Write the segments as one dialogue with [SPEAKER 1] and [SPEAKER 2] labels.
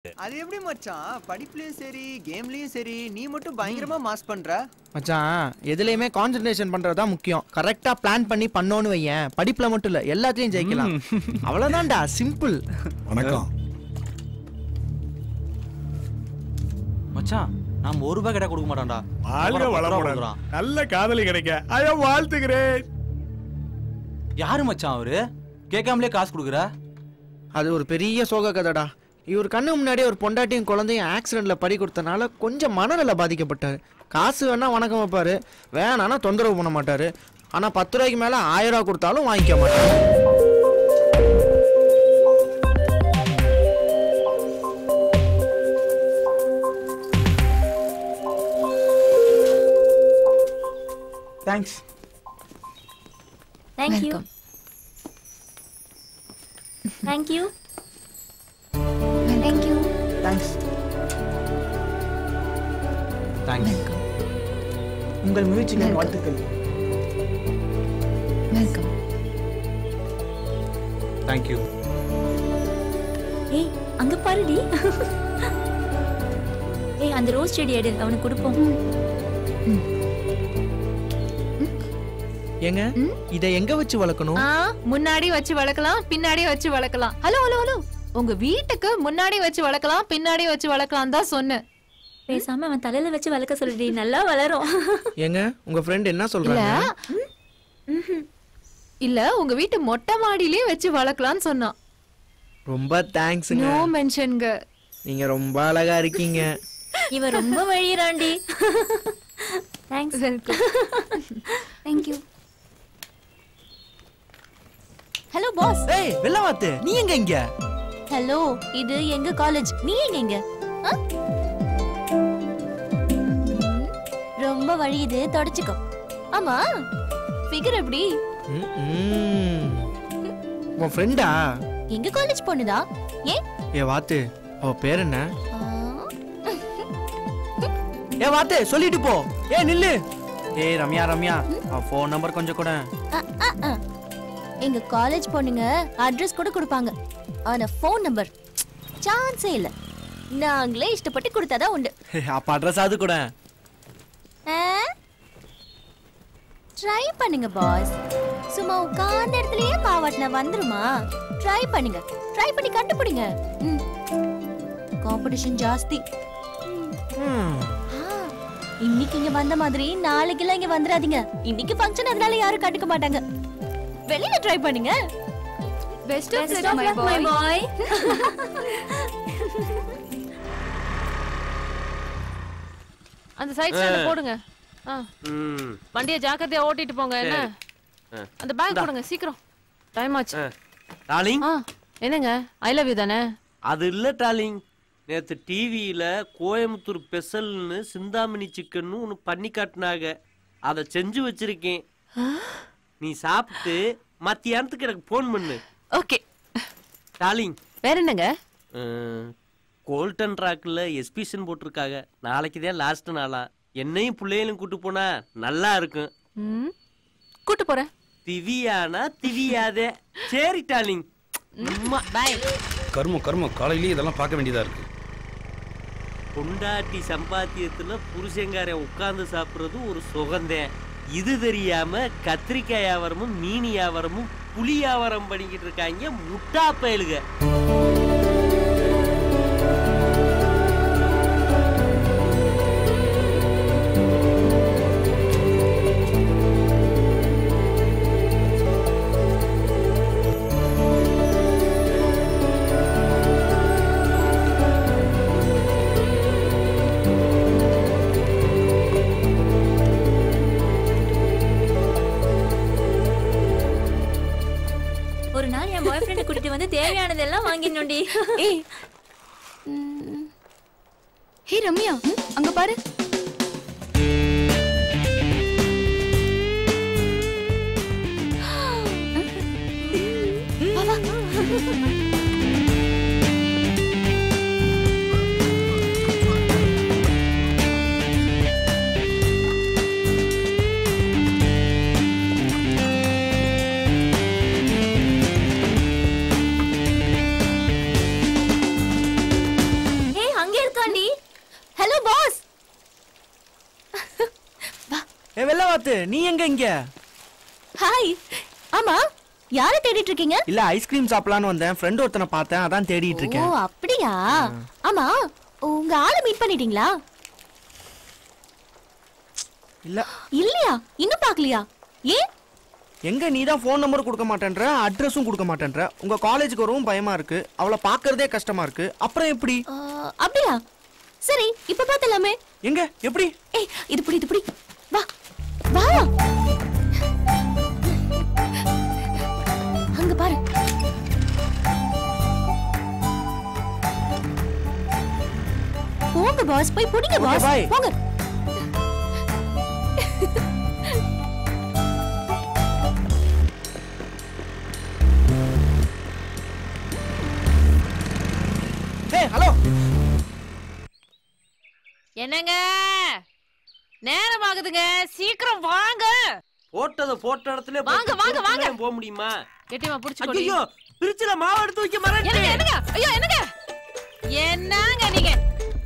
[SPEAKER 1] அது எப்படி மச்சான்? படிப்புலயும் சரி கேம்லயும் சரி நீ மட்டும் பயங்கரமா மாஸ் பண்ற.
[SPEAKER 2] மச்சான் எதுலயுமே கான்சென்ட்ரேஷன் பண்றதா முக்கியம். கரெக்டா பிளான் பண்ணி பண்ணோன்னு வையேன், படிப்புல மட்டும் இல்ல எல்லாத்துலயும் ஜெயிக்கலாம். அவ்வளவுதான்டா, சிம்பிள்.
[SPEAKER 3] வணக்கம்
[SPEAKER 4] மச்சான். நாம ஒரு ரூபாய் கிட்ட கொடுக்க மாட்டோம்டா.
[SPEAKER 3] வாழ்க வளமுடன். நல்ல காதலி கிடைக்க ஐயா வாழ்த்துகிறேன்.
[SPEAKER 4] யாரு மச்சான் அவரு? கேட்காமலே காசு கொடுக்குற?
[SPEAKER 2] அது ஒரு பெரிய சோக கதைடா. இவர் கண்ணு முன்னாடியே ஒரு பொண்டாட்டியும் குழந்தையும் ஆக்சிடென்ட்ல பறி கொடுத்தனால கொஞ்சம் மனநல பாதிக்கப்பட்டாரு. காசு வேணா வணக்கம் வைப்பாரு, வேணானா தொந்தரவு பண்ண மாட்டாரு. ஆனா 10 ரூபாய்க்கு மேல 1000 ரூபாய் கொடுத்தாலும் வாங்கிக்க மாட்டாரு.
[SPEAKER 5] Thanks.
[SPEAKER 6] Thank you. Thank you. Thank you.
[SPEAKER 5] Thanks.
[SPEAKER 4] Thanks.
[SPEAKER 5] உங்கள் முயற்சிக்கு வாழ்த்துக்கள்.
[SPEAKER 6] வெல்கம்.
[SPEAKER 4] Thank you.
[SPEAKER 6] ஏய் அங்க பாருடி. ஏய் அந்த ரோஸ் செடி எடு, அவனுக்கு கொடுப்போம்.
[SPEAKER 2] ஏங்க இதை எங்க வச்சு வளர்க்கணும்?
[SPEAKER 7] முன்னாடி வச்சு வளர்க்கலாம், பின்னாடி வச்சு வளர்க்கலாம். ஹலோ ஹலோ ஹலோ, உங்க வீட்டுக்கு முன்னாடி வச்சு வளர்க்கலாம், பின்னாடி வச்சு வளர்க்கலாம் தான் சொன்னேன்.
[SPEAKER 6] பேசாம அவன் தலையில வச்சு வளர்க்க சொல்லுடி, நல்லா வளரும்.
[SPEAKER 2] ஏங்க உங்க ஃப்ரெண்ட் என்ன சொல்றாங்க?
[SPEAKER 7] இல்ல உங்க வீட்டு மொட்டை மாடியிலே வச்சு வளர்க்கலாம்னு சொன்னான்.
[SPEAKER 2] ரொம்ப தேங்க்ஸ்ங்க.
[SPEAKER 7] நோ மென்ஷன்ங்க.
[SPEAKER 2] நீங்க ரொம்ப அழகா இருக்கீங்க.
[SPEAKER 6] இவன் ரொம்ப வழியறான்டி. Thanks.
[SPEAKER 7] Welcome.
[SPEAKER 6] Thank you. Hello boss.
[SPEAKER 2] ஏய் வெள்ளவாத்து, நீ எங்க இங்க?
[SPEAKER 6] ஹலோ, இது எங்க காலேஜ், நீ எங்க இங்க? ரொம்ப வழியுது, தொடச்சுக்கோ. ஆமா, ஃபிகர் எப்படி?
[SPEAKER 2] உன் ஃப்ரெண்டா?
[SPEAKER 6] எங்க காலேஜ் பொண்ணுதா. ஏன்?
[SPEAKER 2] ஏ வாத்து, அவ பேர் என்ன? ஏ வாத்து சொல்லிட்டு போ. ஏ நில்லு. ஏய் ரம்யா ரம்யா, அவ ஃபோன் நம்பர் கொஞ்சம் கூட.
[SPEAKER 6] எங்க காலேஜ் பொண்ணுங்க அட்ரஸ் கூட கொடுப்பாங்க, ஆனா ஃபோன் நம்பர் சான்ஸே இல்ல. நாங்களே இஷ்டப்பட்டு கொடுத்தாதான் உண்டு.
[SPEAKER 2] அப்ப அட்ரஸ் அது கூட.
[SPEAKER 6] ட்ரை பண்ணுங்க பாஸ். சும்மா உட்கார்ந்த இடத்துலயே பாவாட்டினா வந்துருமா? ட்ரை பண்ணுங்க, ட்ரை பண்ணி கண்டுபிடிங்க. காம்படிஷன் ஜாஸ்தி. இன்னைக்கு இங்க வந்த மாதிரி நாளைக்கு எல்லாம் இங்க வந்துடாதீங்க. இன்னைக்கு ஃபங்க்ஷன், அதனால யாரும் கண்டுக்க மாட்டாங்க. வெளியில ட்ரை பண்ணுங்க.
[SPEAKER 7] Best of luck my boy. அந்த சைடு ஸ்டாண்ட் போடுங்க. வண்டியை ஜாக்கிரதையா ஓட்டிட்டு போங்க. என்ன அந்த பேக் போடுங்க சீக்கிரம், டைம் ஆச்சு.
[SPEAKER 8] டார்லிங்,
[SPEAKER 7] என்னங்க ஐ லவ் யூ தானே?
[SPEAKER 8] அது இல்ல டார்லிங், நேத்து டிவியில கோயம்புத்தூர் ஸ்பெஷல்னு சிந்தாமணி சிக்கன் ஒன்று பண்ணி காட்டினாங்க. அதை செஞ்சு வச்சிருக்கேன். நீ சாப்பிட்டு மத்தியானத்துக்கு எனக்கு போன் பண்ணு.
[SPEAKER 7] Okay
[SPEAKER 8] darling.
[SPEAKER 7] வேற என்னங்க?
[SPEAKER 8] கோல்டன் ராக்ல எஸ்பிஷன் போட்டிருக்காங்க. நாளைக்கு தான் லாஸ்ட் நாளா. என்னையும் பிள்ளைகளும் கூட்டு போனா நல்லா இருக்கும்.
[SPEAKER 7] கூட்டு போறேன்.
[SPEAKER 8] திவியானா திவியாதே. சரி டார்லிங்,
[SPEAKER 7] பை.
[SPEAKER 9] கர்மம் கர்மம், காலையிலேயே இதெல்லாம் பார்க்க வேண்டியதா இருக்கு.
[SPEAKER 8] பொண்டாட்டி சம்பாத்தியத்துல புருஷங்காரன் உட்கார்ந்து சாப்பிடுறது ஒரு சுகந்தேன். இது தெரியாம கத்திரிக்காய் வியாபாரமும் மீன் வியாபாரமும் புளி வியாபாரம் பண்ணிக்கிட்டு இருக்காங்க முட்டா பயலுக.
[SPEAKER 6] கூட்டிட்டு வந்து தேவையானதெல்லாம் வாங்கினோண்டி.
[SPEAKER 7] ஏய் ஹே ரம்யா, அங்க பாரு. வா வா.
[SPEAKER 2] வாத்து நீ எங்க இங்க?
[SPEAKER 6] ஹாய். ஆமா யாரை தேடிட்டு இருக்கீங்க?
[SPEAKER 2] இல்ல ஐஸ்கிரீம் சாப்பிடலான்னு வந்தேன். ஃப்ரெண்ட் ஒருத்தனை பார்த்தேன், அதான் தேடிட்டு
[SPEAKER 6] ஓ
[SPEAKER 2] இருக்கேன்.
[SPEAKER 6] அப்படியா? ஆமா உங்க ஆளை மீட் பண்ணிட்டீங்களா?
[SPEAKER 2] இல்ல.
[SPEAKER 6] இல்லையா? இன்னும் பார்க்கலையா? ஏன்?
[SPEAKER 2] எங்க நீ தான் ஃபோன் நம்பர் கொடுக்க மாட்டேன்ற, அட்ரஸும் கொடுக்க மாட்டேன்ற. உங்க காலேஜுக்கு வரவும் பயமா இருக்கு, அவளை பார்க்கறதே கஷ்டமா இருக்கு. அப்புறம் எப்படி?
[SPEAKER 6] அப்படியா? சரி இப்ப பார்த்தலாமே.
[SPEAKER 2] எங்க எப்படி?
[SPEAKER 6] ஏய் இது புடி வா வா. அங்க பாரு. போங்க பாஸ், போய் புடிங்க பாஸ். போங்க.
[SPEAKER 2] ஏய் ஹலோ.
[SPEAKER 7] என்னங்க நேரம் ஆகுதுங்க, சீக்கிரம் வாங்க.
[SPEAKER 8] போட்டத போட்ட இடத்துல
[SPEAKER 7] வாங்க வாங்க வாங்க.
[SPEAKER 8] போக முடியுமா?
[SPEAKER 7] கெட்டிமா புடிச்சு கொடி.
[SPEAKER 8] ஐயோ பிரிட்ஜ்ல மாவு எடுத்து வைக்க மறந்துட்டேன்.
[SPEAKER 7] என்னங்க ஐயோ என்னங்க நீங்க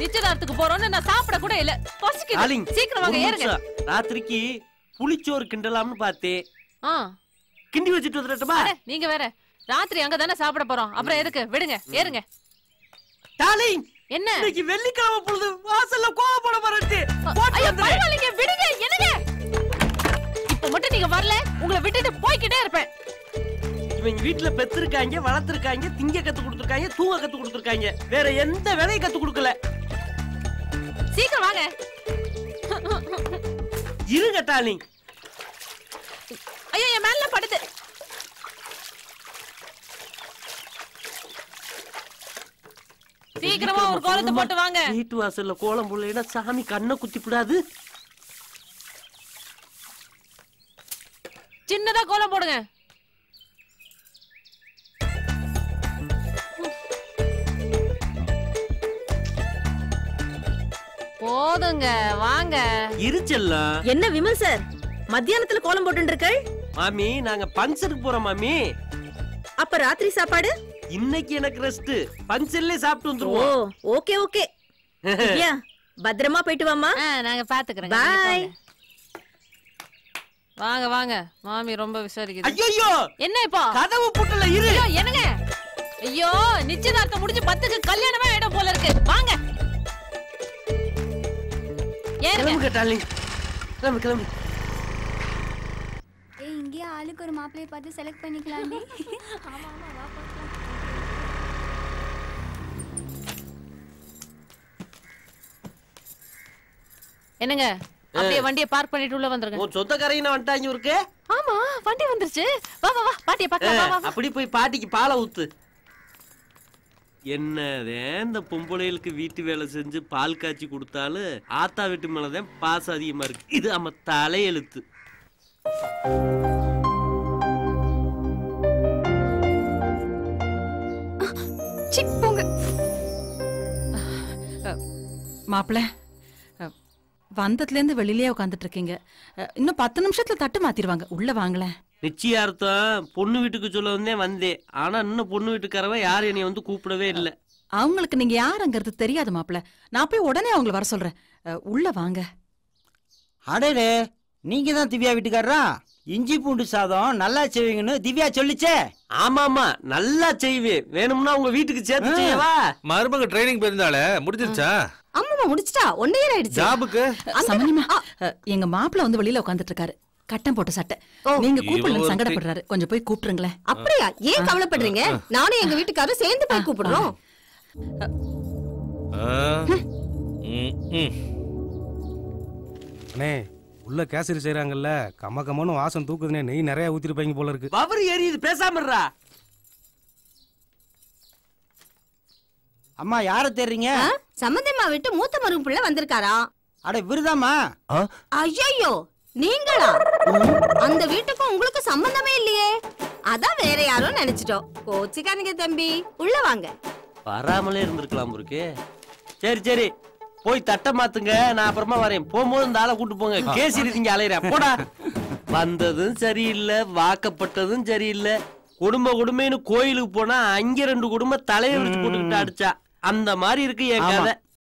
[SPEAKER 7] நிச்சயதார்த்தத்துக்கு போறோம்னு நான் சாப்பிட கூட இல்ல. பசிக்குது. சீக்கிரம் வாங்க ஏறுங்க.
[SPEAKER 8] ராத்திரிக்கு புளிச்சோறு கிண்டலாம்னு பார்த்தேன். கிண்டி வச்சிட்டு வந்துட்டமா?
[SPEAKER 7] நீங்க வேற ராத்திரி அங்க தானே சாப்பிட போறோம், அப்புறம் எதுக்கு? விடுங்க ஏறுங்க.
[SPEAKER 8] டார்லிங்
[SPEAKER 7] என்ன
[SPEAKER 8] இன்னைக்கு வெள்ளிக்கிழமை பொழுது வாசல்ல கோவப்பட வரட்டு.
[SPEAKER 7] ஐயோ பரவாயில்லைங்க விடுங்க. என்னங்க இப்ப மட்டும் நீங்க வரல உங்களை விட்டுட்டு போய்க்கிட்டே இருப்பேன்.
[SPEAKER 8] இவங்க வீட்டுல பெத்திருக்காங்க, வளர்த்திருக்காங்க, திங்க கத்து கொடுத்திருக்காங்க, தூங்க கத்து கொடுத்திருக்காங்க. வேற எந்த வேலையும் கத்து கொடுக்கல.
[SPEAKER 7] சீக்கிரம் வாங்க.
[SPEAKER 8] இருங்க டார்லிங்.
[SPEAKER 7] ஐயோ என் மேல படுது. சீக்கிரமா ஒரு கோலத்தை போட்டு வாங்க.
[SPEAKER 8] வீட்டு வாசல்ல கோலம் போடலைன்னா சாமி கண்ணை குத்தி விடாது.
[SPEAKER 7] சின்னதா கோலம் போடுங்க. போதுங்க வாங்க.
[SPEAKER 8] இருச்செல்லாம்
[SPEAKER 10] என்ன விமல் சார் மத்தியானத்துல கோலம் போட்டு இருக்கள்?
[SPEAKER 8] மாமி நாங்க பங்கனுக்கு போறோம் மாமி.
[SPEAKER 10] அப்ப ராத்திரி சாப்பாடு?
[SPEAKER 8] இன்னைக்கு எனக்கு ரெஸ்ட். பங்கன்ல சாப்பிட்டு வந்துருவோம்.
[SPEAKER 10] Okay okay. திவ்யா பத்திரமா போயிட்டு வாமா.
[SPEAKER 7] நாங்க பாத்துக்கறோம்.
[SPEAKER 10] பை.
[SPEAKER 7] வாங்க வாங்க. மாமி ரொம்ப விசாரிக்குது.
[SPEAKER 8] ஐயோ
[SPEAKER 7] என்ன இப்போ?
[SPEAKER 8] கதவு பூட்டல இரு.
[SPEAKER 7] ஐயோ என்னங்க? ஐயோ நிச்சயதார்த்தம் முடிஞ்சு 10க்கு கல்யாணமே ஆயிடும் போல இருக்கு. வாங்க.
[SPEAKER 8] ஏறுங்க டார்லிங். கிளம்பு.
[SPEAKER 11] ஏய் இங்கே ஆளுக்கு ஒரு மாப்பிளைய பார்த்து செலக்ட் பண்ணிக்கலாம்டி. ஆமா வா போலாம்.
[SPEAKER 7] என்னங்க அப்படியே வண்டியை பார்க் பண்ணிட்டு உள்ள வந்துருங்க.
[SPEAKER 8] உன் சொந்தக்காரங்க வந்துட்டாங்க இருக்கு.
[SPEAKER 7] ஆமா வண்டி வந்துருச்சு. வா வா வா பாட்டியை பார்க்கலாம். வா வா.
[SPEAKER 8] அப்படி போய் பாட்டிக்கு பாலை ஊத்து. என்னதே இந்த பொம்பளைகளுக்கு வீட்டு வேலை செஞ்சு பால் காய்ச்சி கொடுத்தாலும் ஆத்தா வீட்டு மேலதான் பாசம் அதிகமா இருக்கு. இது நம்ம தலையெழுத்து.
[SPEAKER 12] மாப்பிள்ள வந்ததுல இருந்து வெளியிலேயே உட்காந்துட்டு இருக்கீங்க. இன்னும் 10 நிமிஷத்துல தட்டு மாத்திடுவாங்க. உள்ள வாங்கல.
[SPEAKER 8] நிச்சயார்த்தம் பொண்ணு வீட்டுக்கு சொல்ல வந்தேன். ஆனா இன்னும் பொண்ணு வீட்டுக்காரவ யாரும் என்னைய வந்து கூப்பிடவே இல்லை.
[SPEAKER 12] அவங்களுக்கு நீங்க யாருங்கிறது தெரியாது மாப்பிள்ள. நான் போய் உடனே அவங்கள வர சொல்றேன். உள்ள வாங்க.
[SPEAKER 13] அடடே நீங்க தான் திவ்யா வீட்டுக்காரரா? இஞ்சி பூண்டு சாதம் நல்லா செய்வீங்கன்னு திவ்யா சொல்லிச்சே.
[SPEAKER 8] ஆமாமா நல்லா செய்வேன். வேணும்னா உங்க வீட்டுக்கு சேர்த்து செய்யவா?
[SPEAKER 9] மருமக ட்ரைனிங் போயிருந்தாலே முடிஞ்சிருச்சா?
[SPEAKER 10] அம்மா முடிச்சிட்டா. 1 இயர் ஆயிடுச்சு.
[SPEAKER 9] ஜாபுக்கு
[SPEAKER 12] சமனிமா எங்க மாப்பிள்ள வந்து வெளியில உட்காந்துட்டு இருக்காரு. கட்டம் போட்ட சட்டை. நீங்க கூப்பிடல சங்கடப்படுறாரு. கொஞ்சம் போய் கூப்பிடுங்களேன்.
[SPEAKER 10] அப்படியா? ஏன் கவலைப்படுறீங்க? நானும் எங்க வீட்டுக்காரரும் சேர்ந்து போய் கூப்பிடுறோம்.
[SPEAKER 3] அண்ணே உள்ள கேசரி செய்றாங்கல்ல, கம கமன்னு வாசம் தூக்குதுனே. நெய் நிறைய ஊத்திருப்பாங்க போல இருக்கு.
[SPEAKER 8] பவர் ஏறிது பேசாம இருடா.
[SPEAKER 13] அம்மா யார தேடுறீங்க?
[SPEAKER 10] சம்பந்தம்மா விட்டு மூத்த மருமக பிள்ளை வந்திருக்காரா?
[SPEAKER 13] அட விருதாமா?
[SPEAKER 10] ஐயோ நீங்களா? அந்த வீட்டுக்கும் உங்களுக்கு சம்பந்தமே இல்லையே. அதான் வேற யாரோ நினைச்சிட்டோம். கோச்சிக்காதீங்க தம்பி, உள்ள வாங்க.
[SPEAKER 8] வராமலே இருந்திருக்கலாம் இருக்கு. சரி போய் தட்டை மாத்துங்க. நான் அப்புறமா வரேன். போகும்போது இந்த ஆளை கூட்டு போங்க. கேசி நீங்க அலையிற போடா. வந்ததும் சரியில்லை, வாக்கப்பட்டதும் சரியில்லை. குடும்பம்னு கோயிலுக்கு போனா அங்க 2 குடும்பம் தலையை விரிச்சு போட்டுக்கிட்டு அடிச்சா அந்த மாதிரி இருக்கு என் கதை.